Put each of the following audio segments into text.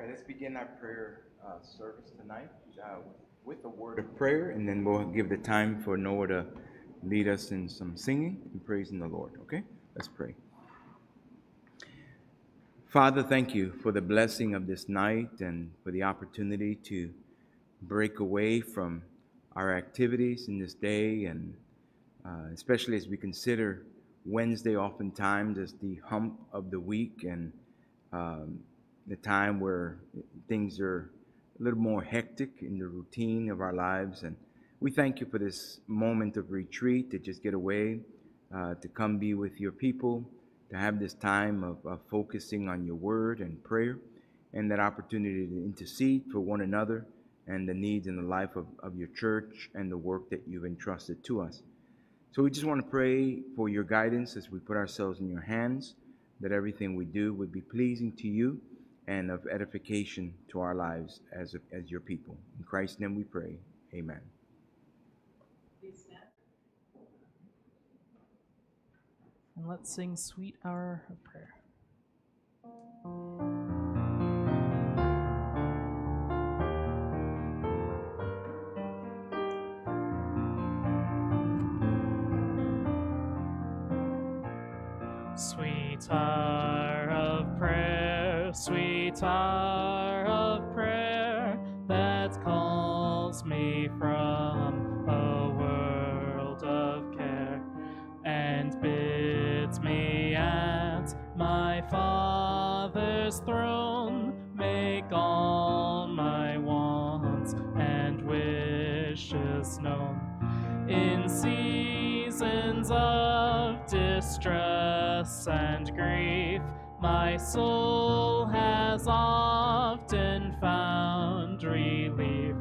All right, let's begin our prayer service tonight with a word of prayer, and then we'll give the time for Noah to lead us in some singing and praising the Lord. Okay, let's pray. Father, thank you for the blessing of this night and for the opportunity to break away from our activities in this day, and especially as we consider Wednesday oftentimes as the hump of the week and um, the time where things are a little more hectic in the routine of our lives. And we thank you for this moment of retreat to just get away, to come be with your people, to have this time of focusing on your word and prayer, and that opportunity to intercede for one another and the needs in the life of your church and the work that you've entrusted to us. So we just want to pray for your guidance as we put ourselves in your hands, that everything we do would be pleasing to you and of edification to our lives as your people. In Christ's name we pray. Amen. And let's sing Sweet Hour of Prayer. Sweet hour of prayer, sweet hour of prayer, that calls me from a world of care, and bids me at my Father's throne make all my wants and wishes known. In seasons of distress and grief, my soul has often found relief,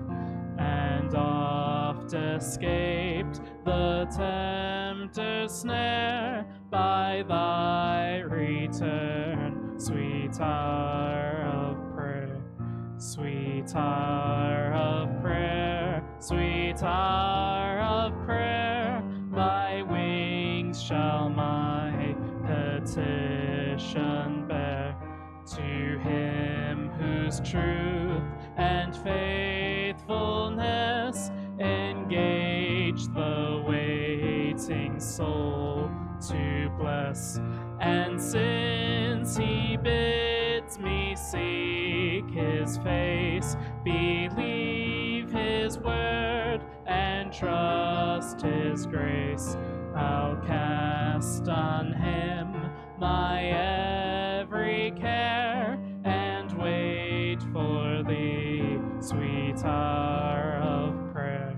and oft escaped the tempter's snare by thy return. Sweet hour of prayer, sweet hour of prayer, sweet hour of prayer, thy wings shall my petition bear. To him whose truth and faithfulness engage the waiting soul to bless. And since he bids me seek his face, believe his word and trust his grace, I'll cast on him my every care and wait for thee, sweet hour of prayer,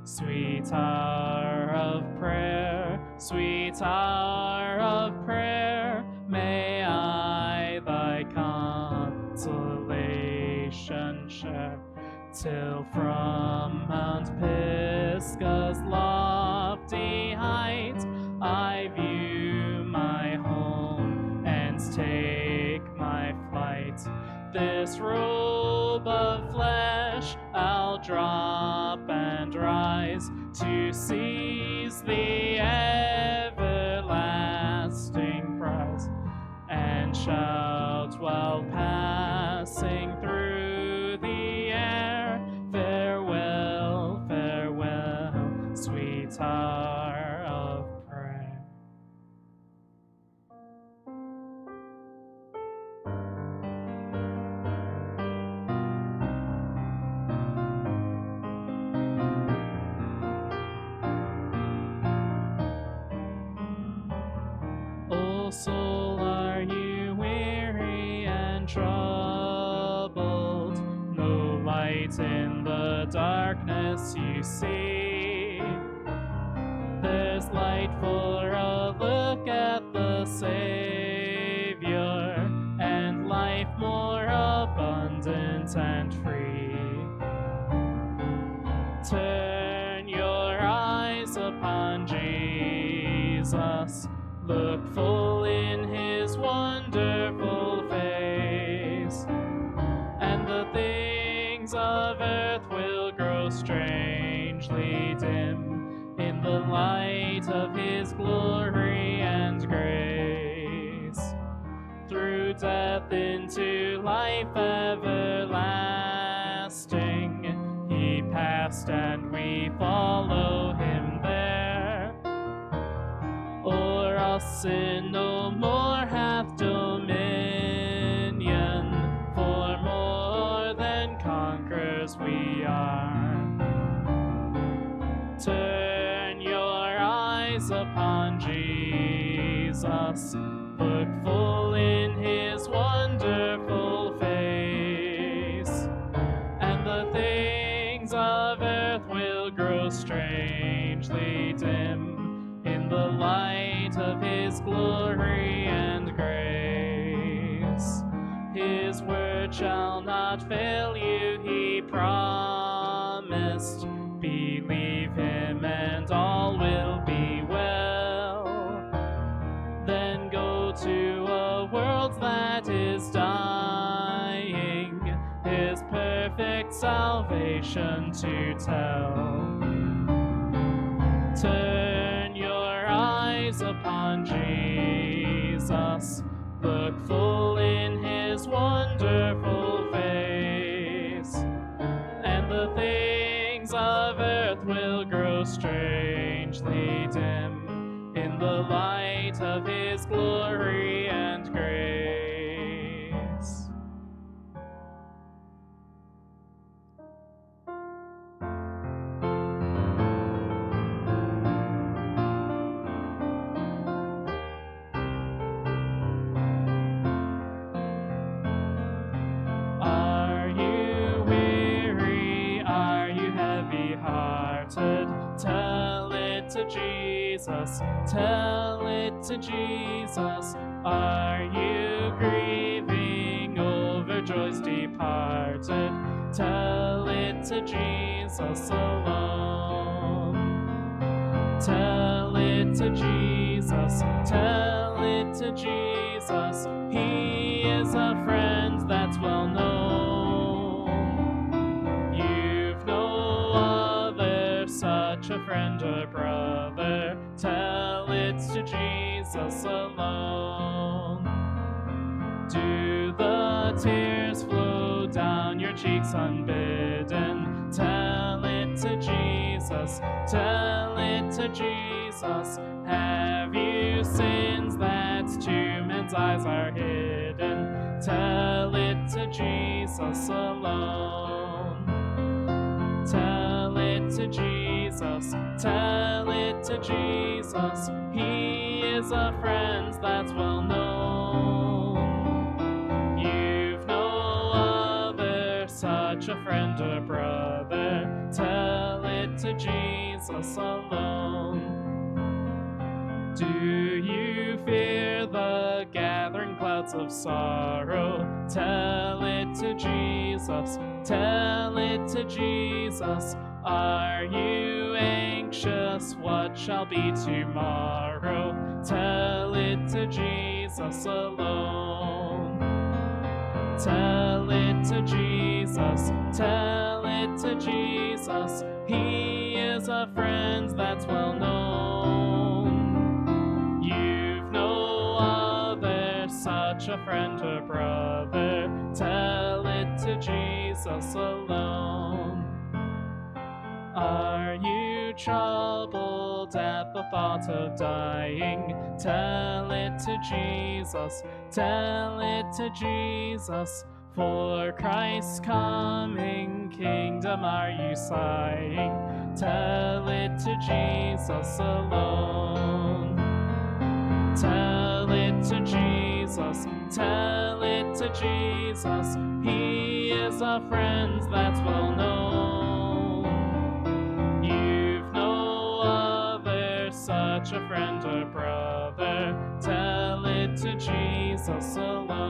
sweet hour of prayer, sweet hour of prayer. May I thy consolation share, till from Mount Pisgah's lofty height I view my home and take my flight. This robe of flesh I'll drop and rise to seize the everlasting prize, and shout while passing through the air, farewell, farewell, sweet hour of prayer. O soul, are you weary and troubled? No light in the darkness you see. There's light for a look at the Savior, and life more abundant and free. Turn your eyes upon Jesus, look full in his wonderful face, and the things of earth will grow strangely dim in the light of his glory and grace. Through death into life everlasting, he passed and we follow him there. O'er us sin no more hath dominion, for more than conquerors we are. Turn your eyes upon Jesus, look full in his wonderful face, and the things of earth will grow strangely dim in the light of his glory and grace. His word shall not fail you, he promised. Believe him and all will be well. Then go to a world that is dying, his perfect salvation to tell. Turn your eyes upon Jesus, look full in his wonderful face, and the things of earth will grow strangely dim in the light of his glory and grace. Are you weary? Are you heavy-hearted? Tell it to Jesus, tell it to Jesus. Are you grieving over joys departed? Tell it to Jesus alone. Tell it to Jesus, tell it to Jesus. He is a friend that's well known. You've no other such a friend or brother. Tell it to Jesus alone. Do the unbidden. Tell it to Jesus, tell it to Jesus. Have you sins that to men's eyes are hidden? Tell it to Jesus alone. Tell it to Jesus, tell it to Jesus. He is a friend that's well known. You've no other, such a friend or brother. Tell it to Jesus alone. Do you fear the gathering clouds of sorrow? Tell it to Jesus, tell it to Jesus. Are you anxious? What shall be tomorrow? Tell it to Jesus alone. Tell it to Jesus, tell it to Jesus. He is a friend that's well known. You've no other, such a friend or brother. Tell it to Jesus alone. Are you troubled at the thought of dying? Tell it to Jesus, tell it to Jesus. For Christ's coming kingdom are you sighing? Tell it to Jesus alone. Tell it to Jesus, tell it to Jesus. He is a friend that's well known. You've no other, such a friend or brother. Tell it to Jesus alone.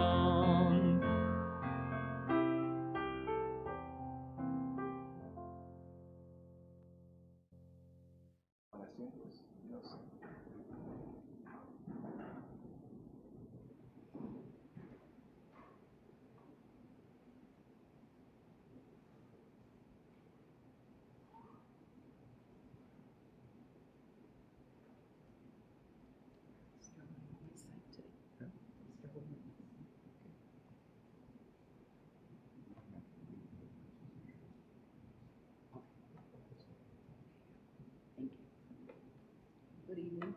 Good evening.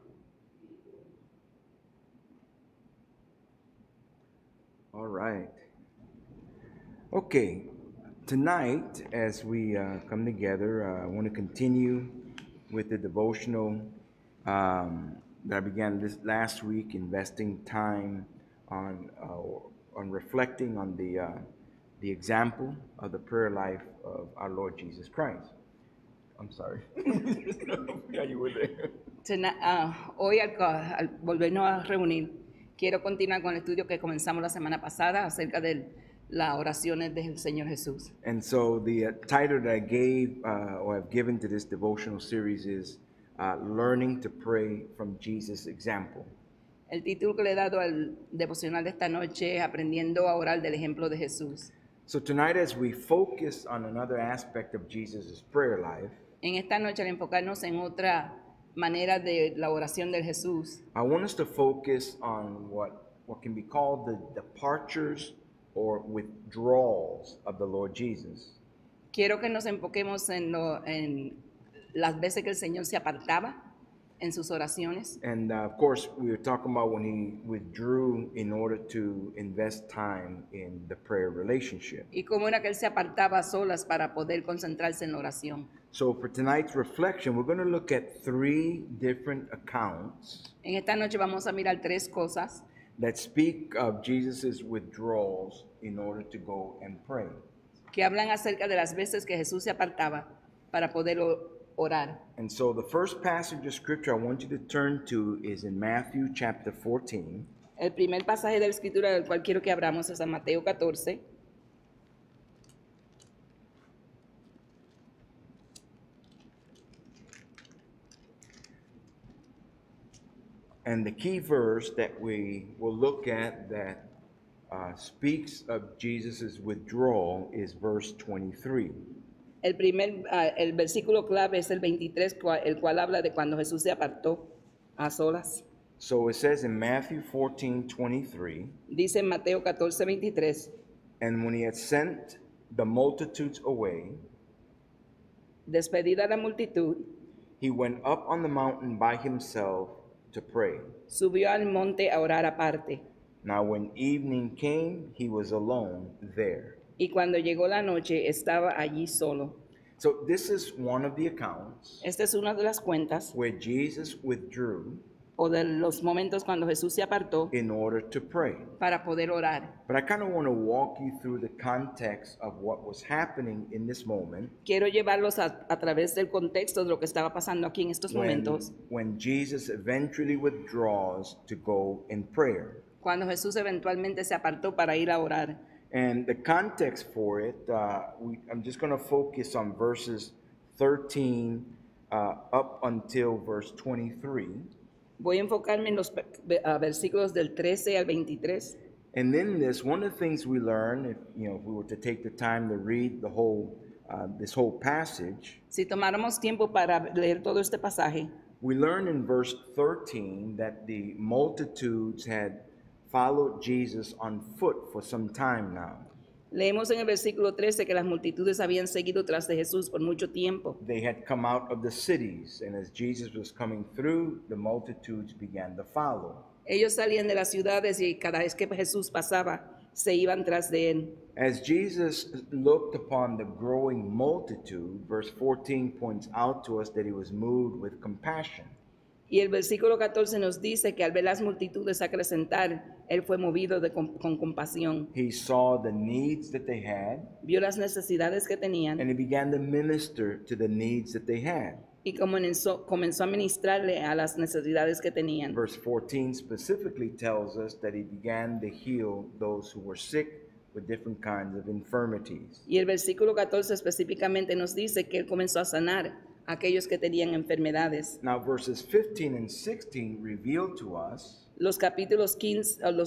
All right. Okay. Tonight, as we come together, I want to continue with the devotional that I began this last week, investing time on reflecting on the example of the prayer life of our Lord Jesus Christ. I'm sorry. Yeah, you were there. Hoy al volvernos a reunir, quiero continuar con el estudio que comenzamos la semana pasada acerca de las oraciones del Señor Jesús. And so the title that I gave or I've given to this devotional series is Learning to Pray from Jesus' Example. El título que le he dado al devocional de esta noche es Aprendiendo a orar del ejemplo de Jesús. So tonight, as we focus on another aspect of Jesus' prayer life, En esta noche, al enfocarnos en otra manera de la oración del Jesús, I want us to focus on what can be called the departures or withdrawals of the Lord Jesus. quiero que nos enfoquemos en las veces que el Señor se apartaba en sus oraciones. And of course, we were talking about when he withdrew in order to invest time in the prayer relationship. Y cómo era que él se apartaba a solas para poder concentrarse en la oración. So for tonight's reflection, we're going to look at 3 different accounts En esta noche vamos a mirar 3 cosas that speak of Jesus' withdrawals in order to go and pray. que hablan acerca de las veces que Jesús se apartaba para poder orar. And so the first passage of scripture I want you to turn to is in Matthew chapter 14. El primer pasaje de la Escritura del cual quiero que abramos es San Mateo 14. And the key verse that we will look at that speaks of Jesus' withdrawal is verse 23. El versículo clave es el 23, el cual habla de cuando Jesús se apartó a solas. So it says in Matthew 14:23, Dice en Mateo 14, 23, and when he had sent the multitudes away, despedida la multitud, he went up on the mountain by himself to pray. subió al monte a orar aparte. Now when evening came, he was alone there. Y cuando llegó la noche, estaba allí solo. So this is one of the accounts Esta es una de las cuentas where Jesus withdrew o de los momentos cuando Jesús se apartó in order to pray. para poder orar. But I kind of want to walk you through the context of what was happening in this moment Quiero llevarlos a través del contexto de lo que estaba pasando aquí en estos momentos, when Jesus eventually withdraws to go in prayer. cuando Jesús eventualmente se apartó para ir a orar. And the context for it, I'm just going to focus on verses 13 up until verse 23. Voy a enfocarme en los versículos del 13 al 23. And in this, one of the things we learn, if we were to take the time to read the whole, this whole passage, Si tomáramos tiempo para leer todo este pasaje, we learn in verse 13 that the multitudes had followed Jesus on foot for some time now. leemos en el versículo 13 que las multitudes habían seguido tras de Jesús por mucho tiempo. They had come out of the cities, and as Jesus was coming through, the multitudes began to follow. Ellos salían de las ciudades y cada vez que Jesús pasaba, se iban tras de él. As Jesus looked upon the growing multitude, verse 14 points out to us that he was moved with compassion. Y el versículo 14 nos dice que al ver las multitudes acrecentar, él fue movido con compasión. He saw the needs that they had, Vio las necesidades que tenían and he began to minister to the needs that they had. y comenzó a ministrarle a las necesidades que tenían. Verse 14 specifically tells us that he began to heal those who were sick with different kinds of infirmities. Y el versículo 14 específicamente nos dice que él comenzó a sanar a aquellos que tenían enfermedades. Now, verses 15 and 16 reveal to us Los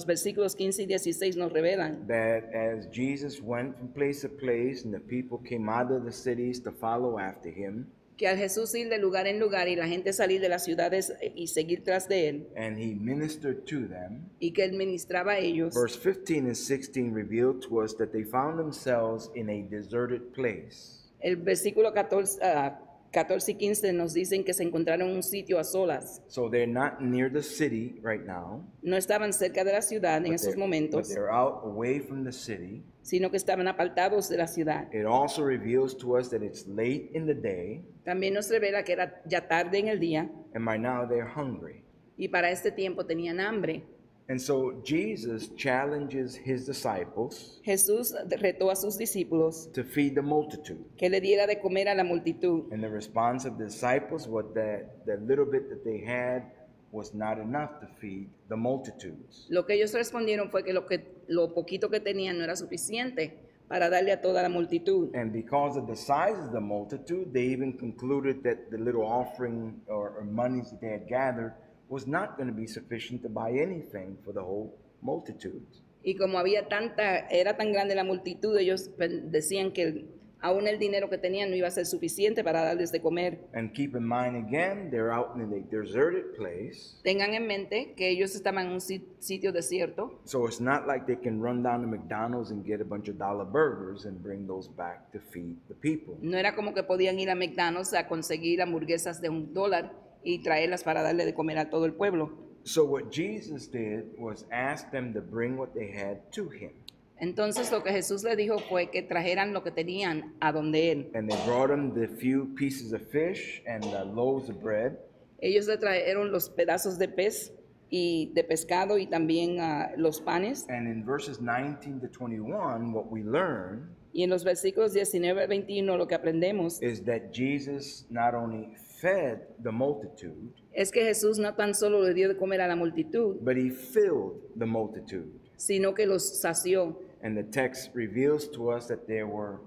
versículos 15 y 16 nos revelan that as Jesus went from place to place and the people came out of the cities to follow after him, que al Jesús ir de lugar en lugar y la gente salir de las ciudades y seguir tras de él, and he ministered to them, y que él ministraba a ellos, verse 15 and 16 reveal to us that they found themselves in a deserted place. el versículo 14 y 15 nos dicen que se encontraron en un sitio a solas. So they're not near the city right now, No estaban cerca de la ciudad en but esos but momentos, they're out away from the city. sino que estaban apartados de la ciudad. It also reveals to us that it's late in the day, También nos revela que era ya tarde en el día and by now they're hungry. y para este tiempo tenían hambre. And so Jesus challenges his disciples Jesús retó a sus discípulos to feed the multitude. que le diera de comer a la multitud. And the response of the disciples was that the little bit that they had was not enough to feed the multitudes. Lo que ellos respondieron fue que lo poquito que tenían no era suficiente para darle a toda la multitud. And because of the size of the multitude, they even concluded that the little offering or monies that they had gathered was not going to be sufficient to buy anything for the whole multitude. Y como era tan grande la multitud, ellos decían que aún el dinero que tenían no iba a ser suficiente para darles de comer. And keep in mind again, they're out in a deserted place. Tengan en mente que ellos estaban en un sitio desierto, So it's not like they can run down to McDonald's and get a bunch of dollar burgers and bring those back to feed the people. no era como que podían ir a McDonald's a conseguir hamburguesas de $1 y traerlas para darle de comer a todo el pueblo. So what Jesus did was ask them to bring what they had to him. Entonces lo que Jesús le dijo fue que trajeran lo que tenían a donde él. And they brought him the few pieces of fish and the loaves of bread. Ellos le trajeron los pedazos de pez y de pescado y también los panes. And in verses 19 to 21, what we learn Y en los versículos 19 al 21 lo que aprendemos is that Jesus not only fed the multitude, es que Jesús no tan solo le dio de comer a la multitud, but he filled the multitude. sino que los sació. And the text reveals to us that there were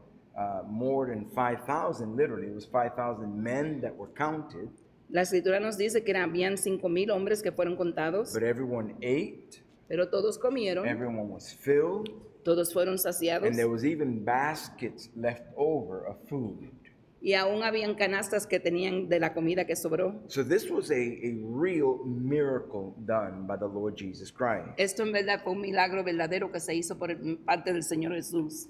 more than 5,000, literally, it was 5,000 men that were counted, La escritura nos dice que habían 5,000 hombres que fueron contados, but everyone ate, pero todos comieron, everyone was filled, todos fueron saciados and there was even baskets left over of food. y aún habían canastas que tenían de la comida que sobró. So this was a real miracle done by the Lord Jesus Christ. Esto en verdad fue un milagro verdadero que se hizo por parte del Señor Jesús.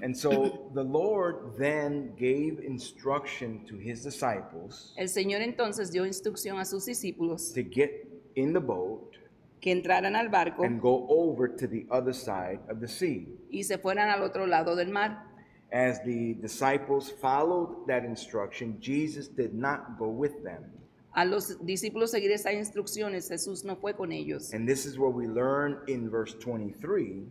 And so the Lord then gave instruction to his disciples El Señor entonces dio instrucción a sus discípulos to get in the boat que entraran al barco and go over to the other side of the sea. y se fueran al otro lado del mar. As the disciples followed that instruction, Jesus did not go with them. A los discípulos seguir esas instrucciones, Jesús no fue con ellos. And this is what we learn in verse 23,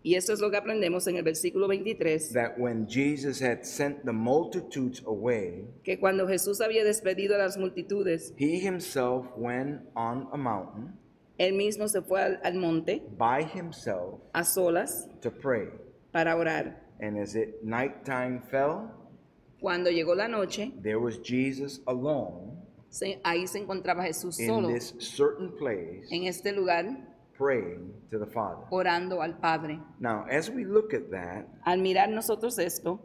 Y eso es lo que aprendemos en el versículo 23, that when Jesus had sent the multitudes away, que cuando Jesús había despedido a las multitudes, he himself went on a mountain él mismo se fue al monte by himself a solas to pray. para orar. And as nighttime fell, Cuando llegó la noche, there was Jesus alone ahí se encontraba Jesús in solo this certain place en este lugar praying to the Father. orando al Padre. Now, as we look at that, Al mirar nosotros esto,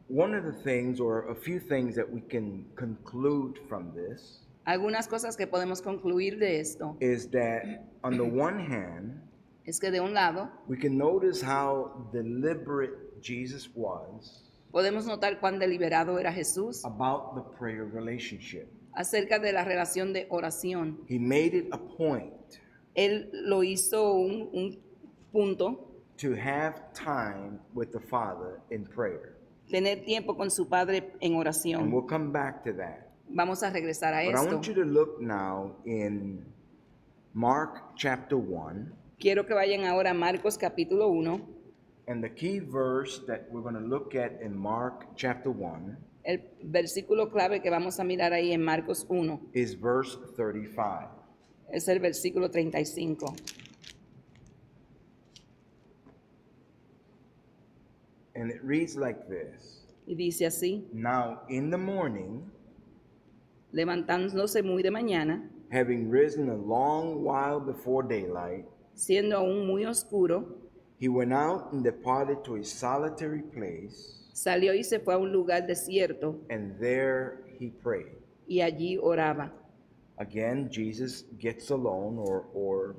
one of the things, or a few things that we can conclude from this, algunas cosas que podemos concluir de esto is that on the one hand, es que de un lado we can notice how deliberate Jesus was podemos notar cuán deliberado era Jesús about the prayer relationship. acerca de la relación de oración. He made it a point Él lo hizo un punto, to have time with the Father in prayer. tener tiempo con su Padre en And oración. we'll come back to that. Vamos a regresar a But I esto. want you to look now in Mark chapter 1, Quiero que vayan ahora a Marcos capítulo 1. and the key verse that we're going to look at in Mark chapter 1 El versículo clave que vamos a mirar ahí en Marcos 1 is verse 35. es el versículo 35. And it reads like this. Y dice así: Now in the morning, levantándose muy de mañana, having risen a long while before daylight, siendo aún muy oscuro, he went out and departed to a solitary place, salió y se fue a un lugar desierto and there he prayed. y allí oraba. Again, Jesus gets alone or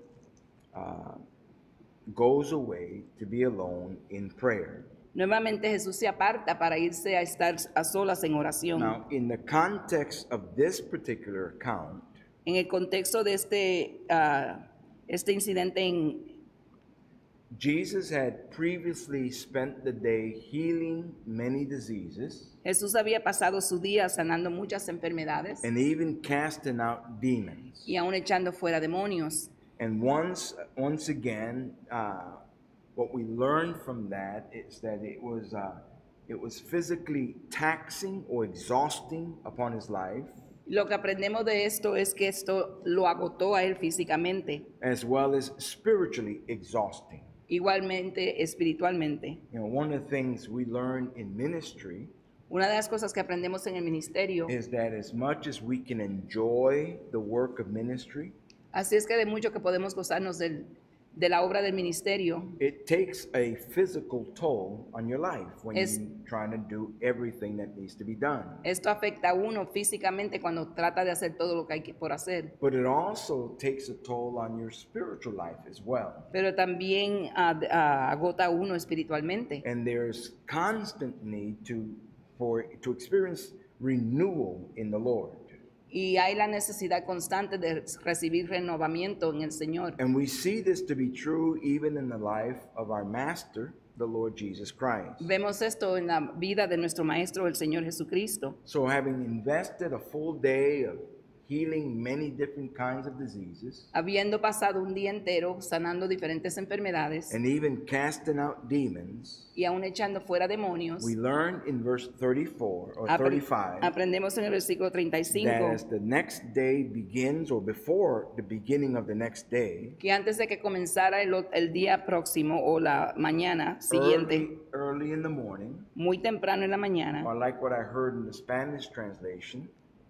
goes away to be alone in prayer. Nuevamente Jesús se aparta para irse a estar a solas en oración. Now, in the context of this particular account, En el contexto de este incidente, Jesus had previously spent the day healing many diseases Jesús había pasado su día sanando muchas enfermedades and even casting out demons. y aún echando fuera demonios. And once again, what we learned from that is that it was physically taxing or exhausting upon his life, Lo que aprendemos de esto es que esto lo agotó a él físicamente, as well as spiritually exhausting. igualmente espiritualmente. You know, one of the things we learn in ministry Una de las cosas que aprendemos en el ministerio, is that as much as we can enjoy the work of ministry, así es que de mucho que podemos gozarnos de la obra del ministerio, it takes a physical toll on your life when Es- you're trying to do everything that needs to be done. esto afecta a uno físicamente cuando trata de hacer todo lo que hay por hacer, But it also takes a toll on your spiritual life as well. pero también agota a uno espiritualmente. And there's constant need to experience renewal in the Lord. Y hay la necesidad constante de recibir renovamiento en el Señor. And we see this to be true even in the life of our Master, the Lord Jesus Christ. Vemos esto en la vida de nuestro Maestro, el Señor Jesucristo. So having invested a full day of healing many different kinds of diseases, Habiendo pasado un día entero sanando diferentes enfermedades and even casting out demons, y aún echando fuera demonios, we learn in verse 34 or apre- 35 aprendemos en el versículo that 35 as the next day begins, or before the beginning of the next day, que antes de que comenzara el día próximo o la mañana siguiente, early in the morning, muy temprano en la mañana, or like what I heard in the Spanish translation,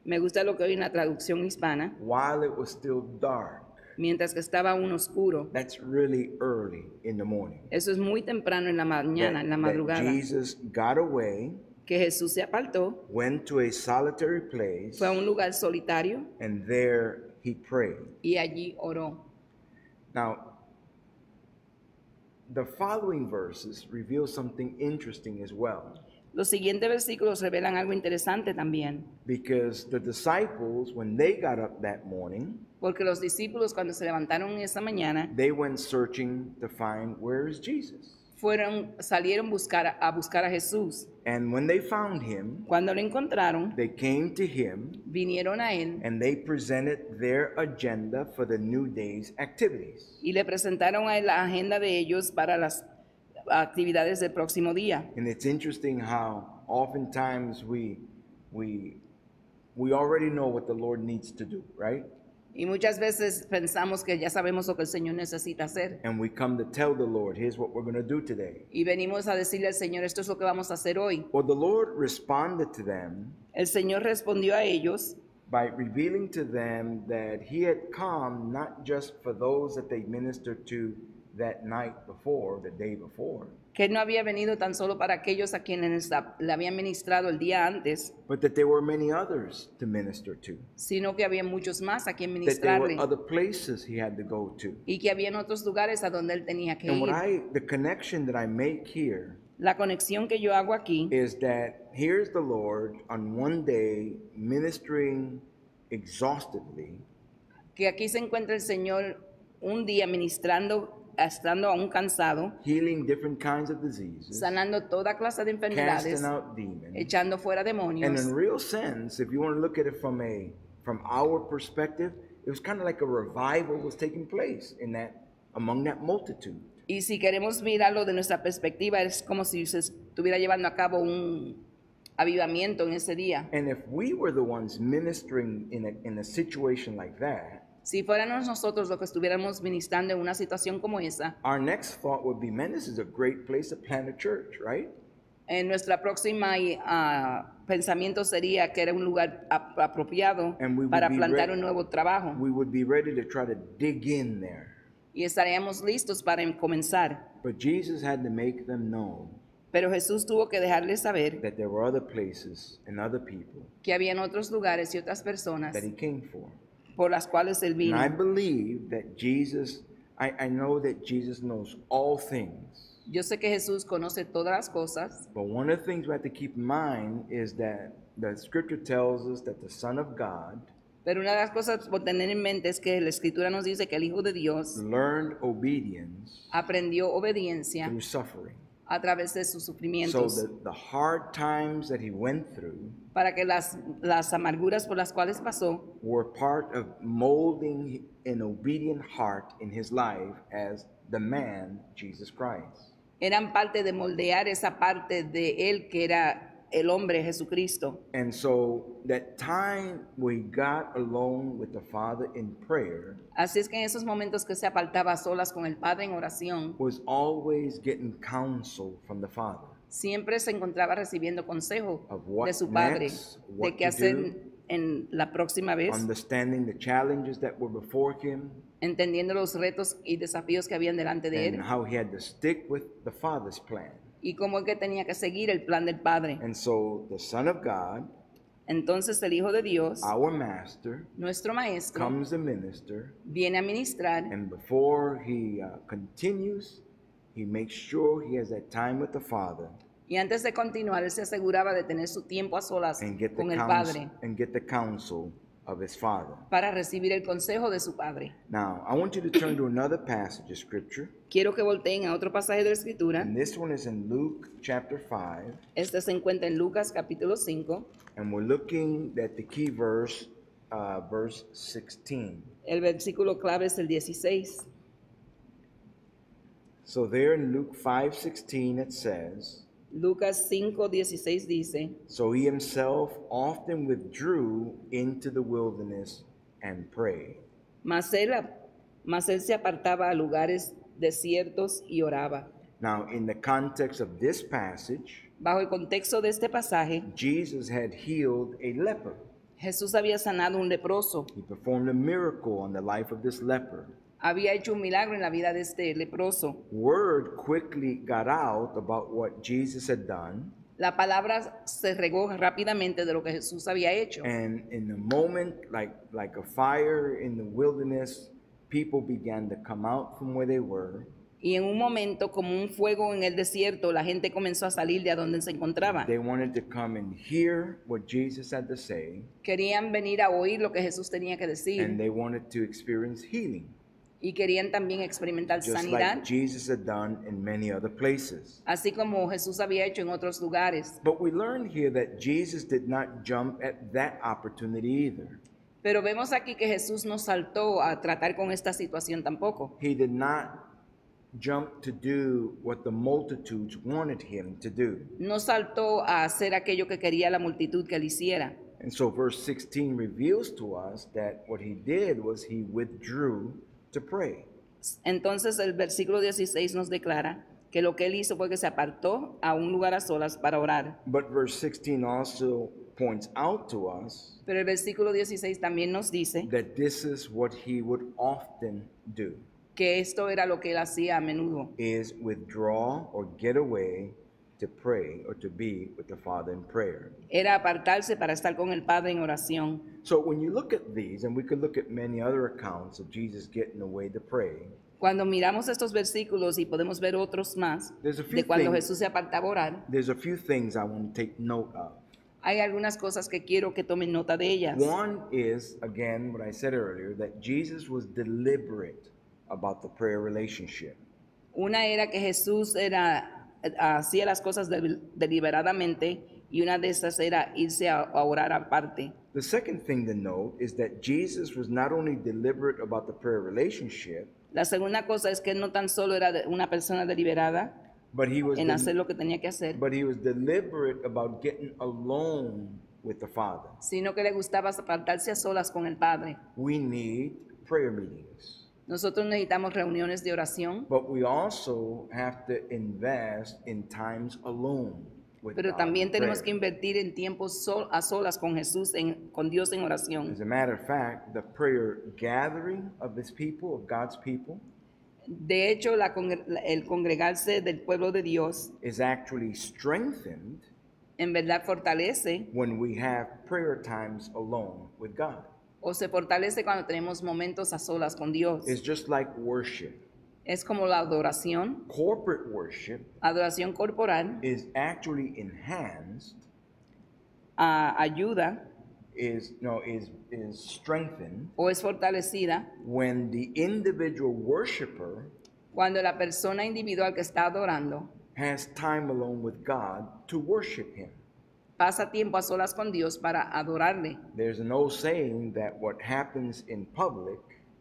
me gusta lo que oí en la traducción hispana, while it was still dark. mientras que estaba aún oscuro. That's really early in the morning. Eso es muy temprano en la mañana, en la That madrugada, Jesus got away, que Jesús se apartó, went to a solitary place, fue a un lugar solitario and there he prayed. y allí oró. Now, the following verses reveal something interesting as well. Los siguientes versículos revelan algo interesante también, Because the disciples, when they got up that morning, porque los discípulos cuando se levantaron esa mañana they went searching to find where is Jesus. salieron a buscar a Jesús. And when they found him, Cuando lo encontraron, they came to him vinieron a él and they presented their agenda for the new day's activities. y le presentaron a él la agenda de ellos para las actividades del próximo día. And it's interesting how oftentimes we already know what the Lord needs to do, right? Y muchas veces pensamos que ya sabemos lo que el Señor necesita hacer. And we come to tell the Lord, here's what we're going to do today. Y venimos a decirle al Señor, esto es lo que vamos a hacer hoy. Well, the Lord responded to them El Señor respondió a ellos by revealing to them that he had come not just for those that they ministered to that night before, the day before, que Él no había venido tan solo para aquellos a quienes le habían ministrado el día antes, but that there were many others to minister to, sino que había muchos más a quien that there were ministrarle other places he had to go to. y que habían otros lugares a donde Él tenía que And ir. the connection that I make here La conexión que yo hago aquí is that here's the Lord on one day ministering exhaustively, que aquí se encuentra el Señor un día ministrando, estando aún cansado, healing different kinds of diseases, sanando toda clase de enfermedades, casting out demons. echando fuera And demonios. in real sense, if you want to look at it from our perspective, it was kind of like a revival was taking place among that multitude. Y si queremos mirarlo de nuestra perspectiva, es como si se estuviera llevando a cabo un avivamiento en ese día. And if we were the ones ministering in a situation like that, Si fuéramos nosotros los que estuviéramos ministrando en una situación como esa, our next thought would be, man, this is a great place to plant a church, right? en nuestra próxima pensamiento sería que era un lugar apropiado And we would para be plantar ready- un nuevo trabajo. We would be ready to try to dig in there. Y estaríamos listos para comenzar. But Jesus had to make them know Pero Jesús tuvo que dejarles saber that there were other places and other people que habían otros lugares y otras personas that he came for. por las cuales Él And vino. I believe that I know that Jesus knows all things. Yo sé que Jesús conoce todas las cosas, But one of the things we have to keep in mind is that the scripture tells us that the Son of God pero una de las cosas por tener en mente es que la Escritura nos dice que el Hijo de Dios learned obedience aprendió obediencia through suffering. a través de sus So sufrimientos, the hard times that he went through para que las amarguras por las cuales pasó were part of molding an obedient heart in his life as the man, Jesus Christ. eran parte de moldear esa parte de Él que era el hombre Jesucristo. And so that time we got alone with the Father in prayer Así es que en esos momentos que se apartaba a solas con el Padre en oración, was always getting counsel from the Father siempre se encontraba recibiendo consejo of what de su Padre, next, what de qué to hacer do, en la próxima vez, understanding the challenges that were before him entendiendo los retos y desafíos que habían delante de and Él, how he had to stick with the Father's plan. y cómo es que tenía que seguir el plan del Padre. And so the Son of God, Entonces el Hijo de Dios, our Master, nuestro Maestro, comes to minister, viene a ministrar and before he continues, he makes sure he has that time with the Father y antes de continuar, Él se aseguraba de tener su tiempo a solas and get con el counsel Padre of his Father. para recibir el consejo de su Padre. Now, I want you to turn to another passage of Scripture, Quiero que volteen a otro pasaje de la Escritura. and this one is in Luke chapter 5, Este se encuentra en Lucas capítulo 5. and we're looking at the key verse, verse 16. El versículo clave es el 16. So there in Luke 5:16 it says, Lucas 5:16 dice, so he himself often withdrew into the wilderness and prayed. mas él se apartaba a lugares desiertos y oraba. Now, in the context of this passage, Bajo el contexto de este pasaje, Jesus had healed a leper. Jesús había sanado un leproso, He performed a miracle on the life of this leper. había hecho un milagro en la vida de este leproso. Word quickly got out about what Jesus had done, La palabra se regó rápidamente de lo que Jesús había hecho. and in a moment, like a fire in the wilderness, people began to come out from where they were, Y en un momento, como un fuego en el desierto, la gente comenzó a salir de donde se encontraba. They wanted to come and hear what Jesus had to say, Querían venir a oír lo que Jesús tenía que and decir they wanted to experience healing, y querían también experimentar just sanidad, like Jesus had done in many other places. así como Jesús había hecho en otros lugares. But we learned here that Jesus did not jump at that opportunity either. Pero vemos aquí que Jesús no saltó a tratar con esta situación tampoco. He did not jump to do what the multitudes wanted him to do. No saltó a hacer aquello que quería la multitud que él hiciera. And so verse 16 reveals to us that what he did was he withdrew to pray. Entonces el versículo 16 nos declara que lo que él hizo fue que se apartó a un lugar a solas para orar. But verse 16 also points out to us Pero el versículo 16 también nos dice that this is what he would often do, que esto era lo que él hacía a menudo, is withdraw or get away to pray or to be with the Father in prayer. era apartarse para estar con el Padre en oración. So when you look at these, and we could look at many other accounts of Jesus getting away to pray, Cuando miramos estos versículos y podemos ver otros más There's a few de cuando things- Jesús se apartaba a orar, there's a few things I want to take note of. hay algunas cosas que quiero que tomen nota de ellas. One is, again, what I said earlier, that Jesus was deliberate about the prayer relationship. Una era que Jesús hacía las cosas deliberadamente y una de esas era irse a orar aparte. The second thing to note is that Jesus was not only deliberate about the prayer relationship, La segunda cosa es que él no tan solo era una persona deliberada but he was en hacer lo que tenía que hacer, but he was deliberate about getting alone with the Father. sino que le gustaba apartarse a solas con el Padre. We need prayer meetings, Nosotros necesitamos reuniones de oración, but we also have to invest in times alone with pero God también in tenemos prayer. que invertir en tiempos a solas con Jesús, con Dios en oración. As a matter of fact, the prayer gathering of his people, of God's people, De hecho, el congregarse del pueblo de Dios is actually strengthened en verdad fortalece when we have prayer times alone with God. o se fortalece cuando tenemos momentos a solas con Dios. It's just like worship. Es como la adoración, Corporate worship adoración corporal, is actually enhanced, ayuda is strengthened o es fortalecida when the individual worshiper cuando la persona individual que está adorando has time alone with God to worship him. pasa tiempo a solas con Dios para adorarle. There's an old saying that what happens in public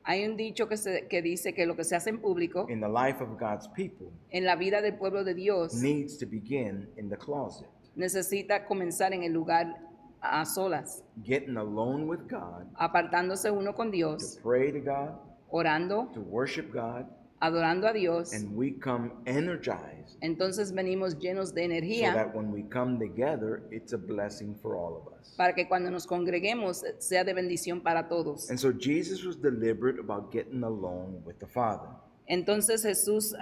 Hay un dicho que dice que lo que se hace en público, in the life of God's people en la vida del pueblo de Dios, needs to begin in the closet. necesita comenzar en el lugar a solas, Getting alone with God, apartándose uno con to Dios, pray to God, orando, to worship God, adorando a Dios. and we come energized Entonces venimos llenos de so energía that when we come together, it's a blessing for all of us. para que cuando nos congreguemos sea de bendición para todos. And so Jesus was deliberate about getting alone with the Father. Entonces Jesús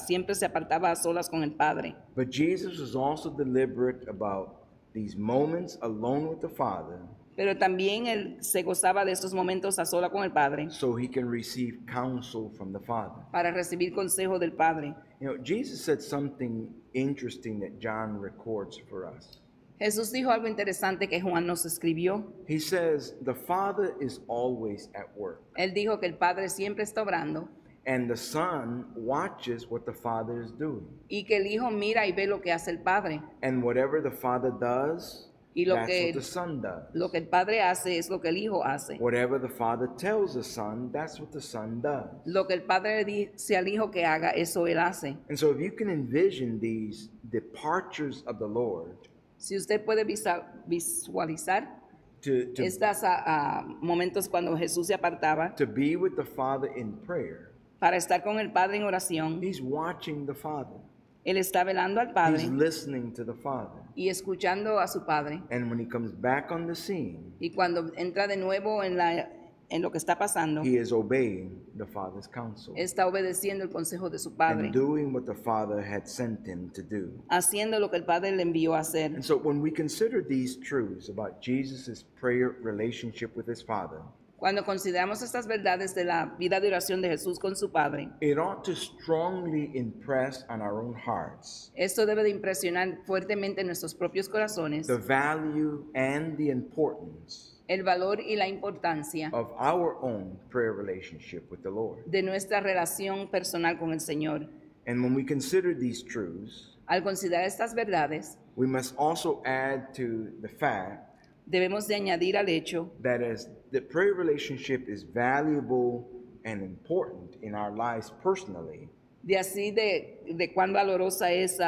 siempre se apartaba a solas con el Padre. But Jesus was also deliberate about these moments alone with the Father Pero también él se gozaba de estos momentos a sola con el Padre so he can receive counsel from the Father. para recibir consejo del Padre. You know, Jesus said something interesting that John records for us. Jesús dijo algo interesante que Juan nos escribió. He says, the Father is always at work, Él dijo que el Padre siempre está obrando and the Son watches what the Father is doing. y que el Hijo mira y ve lo que hace el Padre. And whatever the Father does, Y lo that's que- what the Son does. Lo que el Padre hace es lo que el Hijo hace. Whatever the Father tells the Son, that's what the Son does. Lo que el Padre le dice al Hijo que haga, eso él hace. And so if you can envision these departures of the Lord Si usted puede visualizar to estos momentos cuando Jesús se apartaba be with the Father in prayer, para estar con el Padre en oración, he's watching the Father. él está velando al He's Padre listening to the Father. y escuchando a su Padre. And when he comes back on the scene, Y cuando entra de nuevo en lo que está pasando, he is obeying the Father's counsel está obedeciendo el consejo de su Padre, and doing what the Father had sent him to do. haciendo lo que el Padre le envió a hacer. And so when we consider these truths about Jesus' prayer relationship with his Father, Cuando consideramos estas verdades de la vida de oración de Jesús con su Padre, it ought to strongly impress on our own hearts esto debe de impresionar fuertemente en nuestros propios corazones the value and the importance el valor y la importancia of our own prayer relationship with the Lord. de nuestra relación personal con el Señor. And when we consider these truths, Al considerar estas verdades, we must also add to the fact debemos de añadir al hecho that as the prayer relationship is valuable and important in our lives personally, de así de cuán valorosa es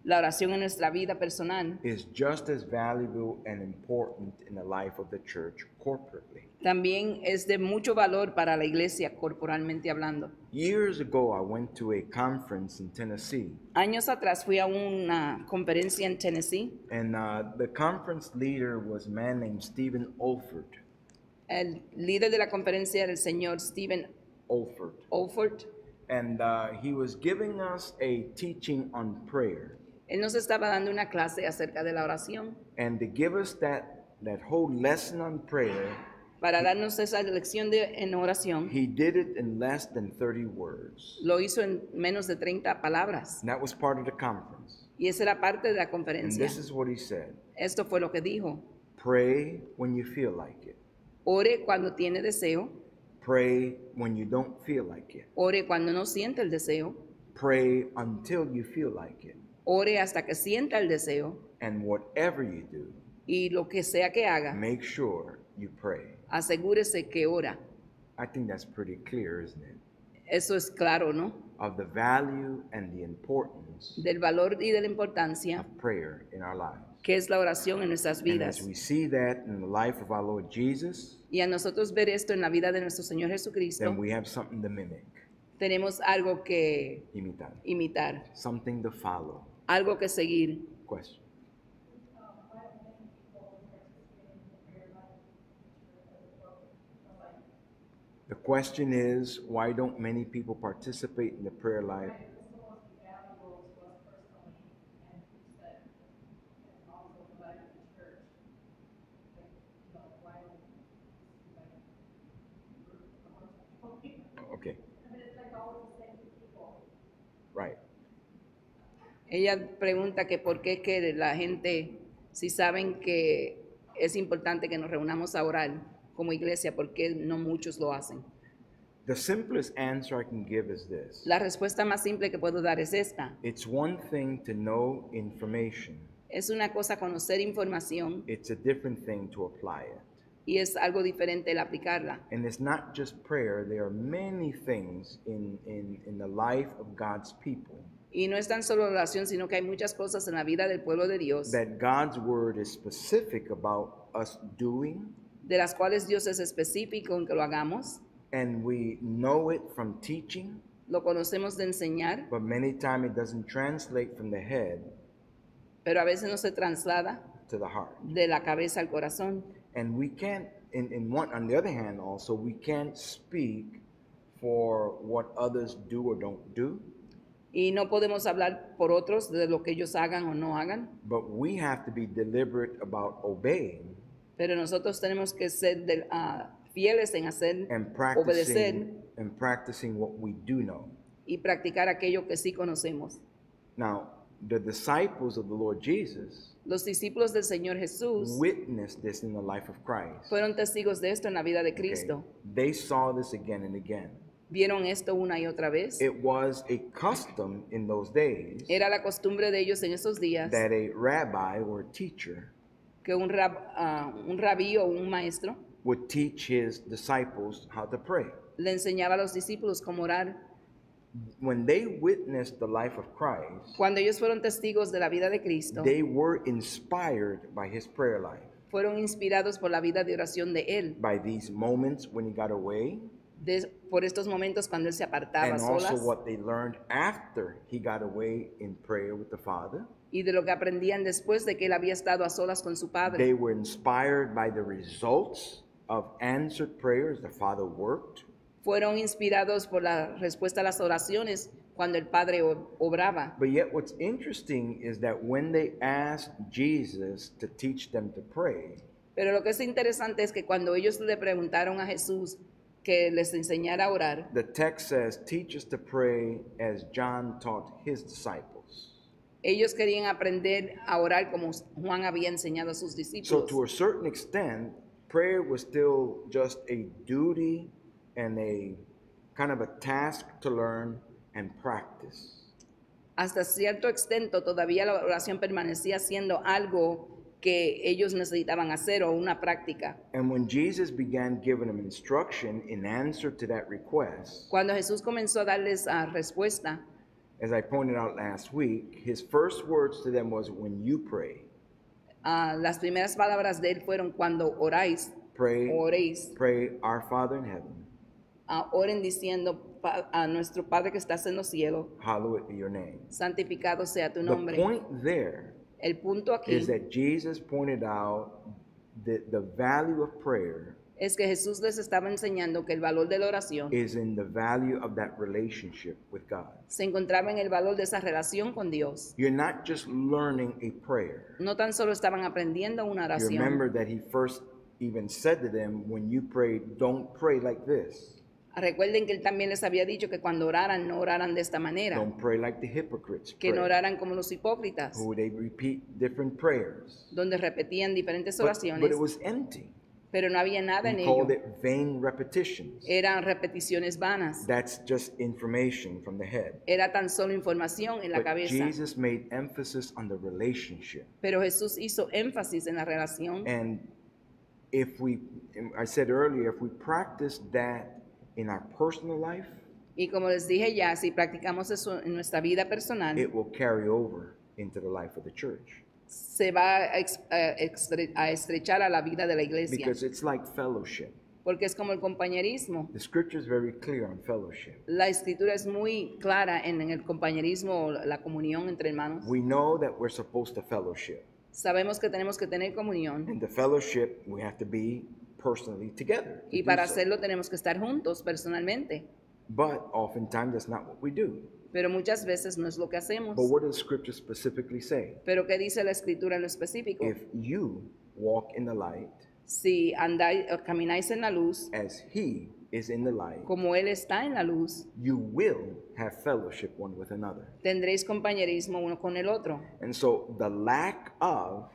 la oración en nuestra vida personal, is just as valuable and important in the life of the church corporately. también es de mucho valor para la iglesia corporalmente hablando. Years ago, I went to a conference in Tennessee, Años atrás fui a una conferencia en Tennessee. and the conference leader was a man named Stephen Olford. El líder de la conferencia era el señor Stephen Olford. Olford. And he was giving us a teaching on prayer. Él nos estaba dando una clase acerca de la oración. And to give us that whole lesson on prayer, Para darnos esa lección en oración, he did it in less than 30 words. lo hizo en menos de 30 palabras. And that was part of the conference. Y esa era parte de la And conferencia. this is what he said. Esto fue lo que dijo. Pray when you feel like it. Ore cuando tiene deseo. Pray when you don't feel like it. Ore cuando no siente el deseo. Pray until you feel like it. Ore hasta que sienta el deseo. And whatever you do, Y lo que sea que haga, make sure you pray. asegúrese que ora. I think that's pretty clear, isn't it? Eso es claro, ¿no? Of the value and the importance Del valor y de la importancia of prayer in our lives. que es la oración en nuestras And vidas. as we see that in the life of our Lord Jesus, Y a nosotros ver esto en la vida de nuestro Señor Jesucristo, then we have something to mimic, tenemos algo que imitar, imitar, something to follow. algo que seguir. Question. The question is, why don't many people participate in the prayer life? Okay. Right. Ella pregunta que por qué que la gente, si saben que es importante que nos reunamos a orar como iglesia, ¿por qué no muchos lo hacen? The simplest answer I can give is this. La respuesta más simple que puedo dar es esta. It's one thing to know information. Es una cosa conocer información It's a different thing to apply it. y es algo diferente el aplicarla. And it's not just prayer. There are many things in the life of God's people Y no es tan solo oración, sino que hay muchas cosas en la vida del pueblo de Dios, that God's word is specific about us doing, de las cuales Dios es específico en que lo hagamos. and we know it from teaching, Lo conocemos de enseñar, but many times it doesn't translate from the head pero a veces no se traslada to the heart. de la cabeza al corazón. And we can't, on the other hand also, we can't speak for what others do or don't do, Y no podemos hablar por otros de lo que ellos hagan o no hagan, but we have to be deliberate about obeying pero nosotros tenemos que ser fieles en hacer, and obedecer practicing what we do know. y practicar aquello que sí conocemos. Now, the disciples of the Lord Jesus Los discípulos del Señor Jesús witnessed this in the life of Christ. fueron testigos de esto en la vida de Okay? Cristo. They saw this again and again. Vieron esto una y otra vez. It was a custom in those days Era la costumbre de ellos en esos días that a rabbi or a teacher que un rabí o un maestro would teach his disciples how to pray. le enseñaba a los discípulos cómo orar. When they witnessed the life of Christ, Cuando ellos fueron testigos de la vida de Cristo, they were inspired by his prayer life, fueron inspirados por la vida de oración de Él, by these moments when he got away, por estos momentos cuando Él se apartaba and a also solas, what they learned after he got away in prayer with the Father. y de lo que aprendían después de que Él había estado a solas con su Padre. They were inspired by the results of answered prayers the Father worked. Fueron inspirados por la respuesta a las oraciones cuando el Padre obraba. But yet what's interesting is that when they asked Jesus to teach them to pray, Pero lo que es interesante es que cuando ellos le preguntaron a Jesús que les enseñara a orar, the text says, teach us to pray as John taught his disciples. ellos querían aprender a orar como Juan había enseñado a sus So discípulos. to a certain extent, prayer was still just a duty and a kind of a task to learn and practice. Hasta cierto extent todavía la oración permanecía siendo algo que ellos necesitaban hacer o una práctica. And when Jesus began giving them instruction in answer to that request, Cuando Jesús comenzó a darles respuesta, as I pointed out last week, his first words to them was, when you pray, las primeras palabras de él fueron cuando oráis pray, o oréis, pray, our Father in heaven, oren diciendo a nuestro Padre que estás en los cielos, hallowed be your name. santificado sea tu The nombre. point there El punto aquí is that Jesus pointed out the value of prayer es que Jesús les estaba enseñando que el valor de la oración is in the value of that relationship with God. se encontraba en el valor de esa relación con Dios. You're not just learning a prayer. No tan solo estaban aprendiendo una You oración. remember that he first even said to them, when you pray, don't pray like this. Recuerden que él también les había dicho que cuando oraran, no oraran de esta manera, Don't pray like the hypocrites que no pray, oraran como los hipócritas, who they repeat different prayers. donde repetían diferentes But oraciones, it was empty. pero no había nada en He ello. called it vain repetitions. Eran repeticiones vanas. That's just information from the head. Era tan solo información en la But cabeza. Jesus made emphasis on the relationship. Pero Jesús hizo énfasis en la relación. And if we, I said earlier, if we practice that in our personal life, Y como les dije ya, si practicamos eso en nuestra vida personal, it will carry over into the life of the church. se va a estrechar a la vida de la iglesia. Because it's like fellowship. Porque es como el compañerismo. The scripture is very clear on fellowship. La escritura es muy clara en el compañerismo, la comunión entre hermanos. We know that we're supposed to fellowship. Sabemos que tenemos que tener comunión In the fellowship, we have to be personally together. to y do para so. hacerlo tenemos que estar juntos personalmente. But oftentimes that's not what we do. Pero muchas veces no es lo que hacemos. But what does scripture specifically say? Pero ¿qué dice la escritura en lo específico? If you walk in the light Si andáis o camináis en la luz, as he is in the light, como Él está en la luz, you will have fellowship one with another. tendréis compañerismo uno con el otro. And so the lack of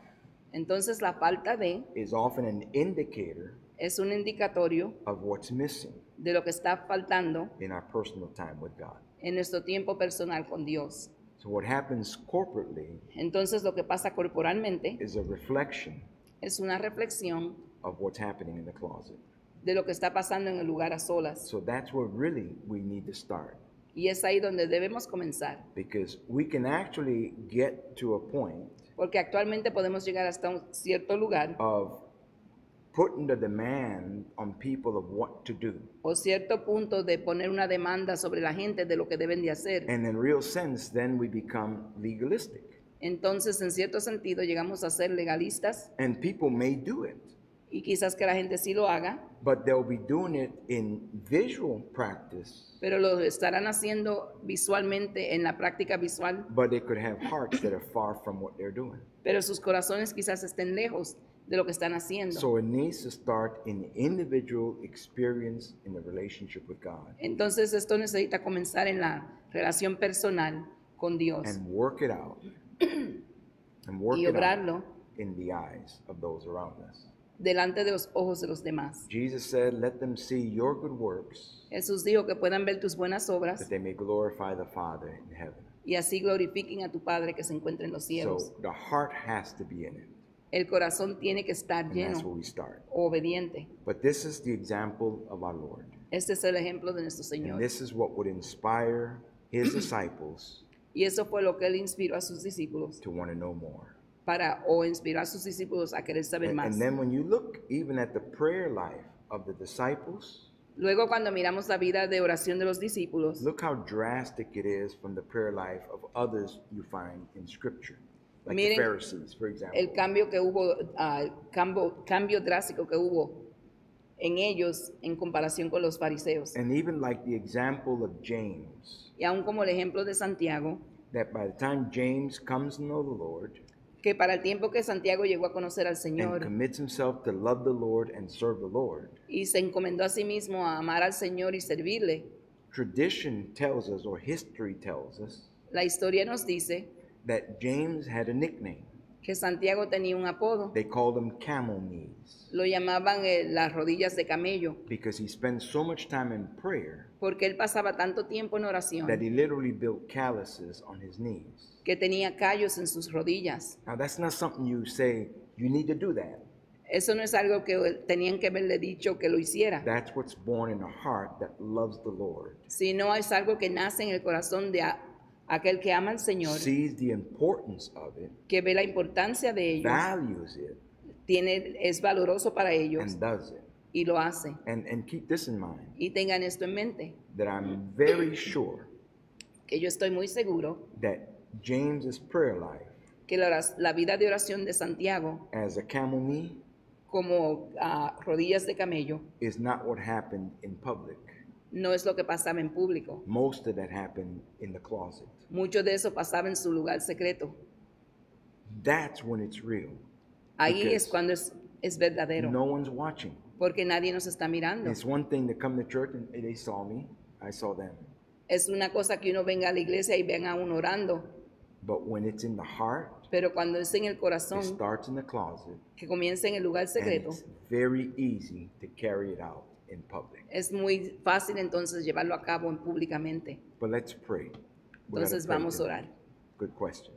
Entonces la falta de is often an indicator es un indicatorio of what's missing de lo que está faltando in our personal time with God. en nuestro tiempo personal con Dios. So what happens corporately Entonces lo que pasa corporalmente is a reflection es una reflexión of what's happening in the closet. de lo que está pasando en el lugar a solas. So that's where really we need to start, Y es ahí donde debemos comenzar. because we can actually get to a point Porque actualmente podemos llegar hasta un cierto lugar of putting the demand on people of what to do. o cierto punto de poner una demanda sobre la gente de lo que deben de hacer. And in real sense, then we become legalistic. Entonces, en cierto sentido, llegamos a ser legalistas And people may do it, y quizás que la gente sí lo haga, but they'll be doing it in visual practice, pero lo estarán haciendo visualmente en la práctica visual, but they could have hearts that are far from what they're doing. pero sus corazones quizás estén lejos de lo que están haciendo. So it needs to start in the individual experience in the relationship with God Entonces, esto necesita comenzar en la relación personal con Dios and work it out and work y it out obrarlo in the eyes of those around us. delante de los ojos de los demás. Jesus said, let them see your good works, Jesús dijo que puedan ver tus buenas obras that they may glorify the Father in heaven. y así glorifiquen a tu Padre que se encuentra en los cielos. So the heart has to be in it, El corazón tiene que estar and that's where lleno we start. o obediente. But this is the example of our Lord, Este es el ejemplo de nuestro and Señor. this is what would inspire his disciples Y eso fue lo que él inspiró a sus discípulos to want to know more. o inspiró a sus discípulos a querer saber más. And then when you look even at the prayer life of the disciples, Luego cuando miramos la vida de oración de los discípulos, look how drastic it is from the prayer life of others you find in Scripture, like Miren the Pharisees, for example. el cambio que hubo, cambio drástico que hubo en ellos en comparación con los fariseos. And even like the example of James, Y aún como el ejemplo de Santiago, that by the time James comes to know the Lord, que para el tiempo que Santiago llegó a conocer al and Señor commits himself to love the Lord and serve the Lord, y se encomendó a sí mismo a amar al Señor y servirle, tradition tells us, or history tells us, la historia nos dice that James had a nickname. que Santiago tenía un apodo. They called him Camel Knees Lo llamaban las rodillas de camello, because he spent so much time in prayer porque él pasaba tanto tiempo en that oración he literally built calluses on his knees. que tenía callos en sus rodillas. Now, that's not something you say, you need to do that. Eso no es algo que tenían que haberle dicho que lo hiciera, That's what's born in a heart that loves the Lord, sino es algo que nace en el corazón de aquel que ama al Señor, sees the importance of it, que ve la importancia de ello, values it, es valoroso para ellos and does it. y lo hace. And keep this in mind, Y tengan esto en mente, that I'm very sure que yo estoy muy seguro that James's prayer life que la vida de oración de Santiago, as a camel knee como rodillas de camello, is not what happened in public. no es lo que pasaba en público. Most of that happened in the closet. Mucho de eso pasaba en su lugar secreto. That's when it's real. Ahí Because es cuando es verdadero, no one's watching. porque nadie nos está mirando. It's one thing to come to church and they saw me, I saw them. Es una cosa que uno venga a la iglesia y ven a uno orando, But when it's in the heart, pero cuando es en el it corazón, starts in the closet, que comienza en el lugar and secreto, it's very easy to carry it out in public. es muy fácil entonces llevarlo a cabo públicamente. But let's pray. We gotta Entonces pray vamos a today. orar. Good question.